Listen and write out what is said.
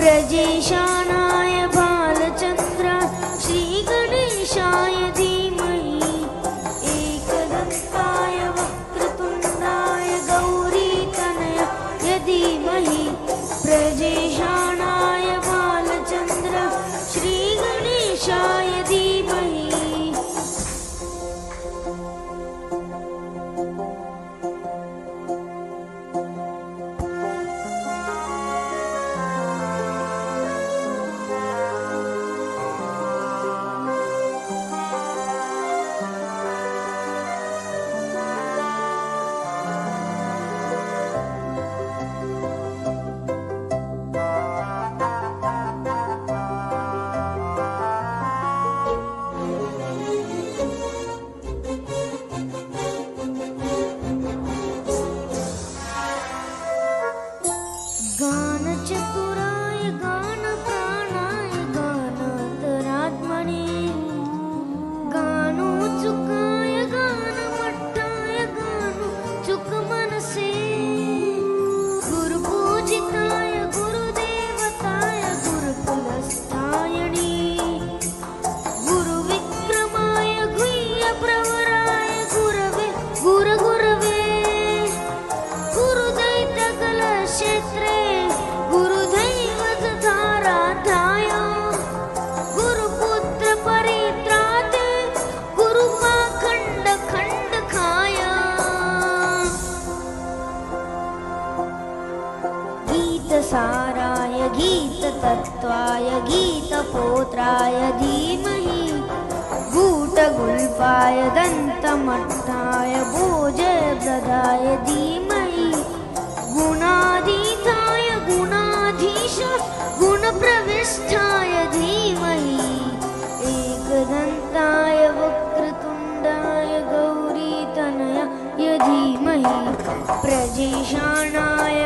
प्रजेशानाय बालचन्द्र श्रीगणेशाय धीमहि एकदन्ताय वक्रतुण्डाय गौरीतनयाय धीमहि प्रजेशानाय बालचन्द्र श्रीगणेशाय धीमहि गानचतुराय गानप्राणाय गानान्तरात्मने गानोत्सुकाय गानमट्टाय गानोत्सुकमनसे गुरुपूजिताय गुरुदेवताय गुरुकुलस्थायिने गुरुविक्रमाय गुह्यप्रवराय गुरवे गुरुगुरवे गुरुदैत्यकलक्षेत्रे गुरुदैवतधाराध्याय गुरुपुत्र परित्राते गुरुपाखण्डखण्डकाय गीतसाराय गीततत्त्वाय गीतपोत्राय धीमहि गूढगुल्पाय दन्तमट्टाय भोजप्रदाय धीमहि गुणाधीताय गुणाधीश गुणप्रविष्टाय धीमहि एकदन्ताय वक्रतुण्डाय गौरीतनयाय धीमहि प्रजेशानाय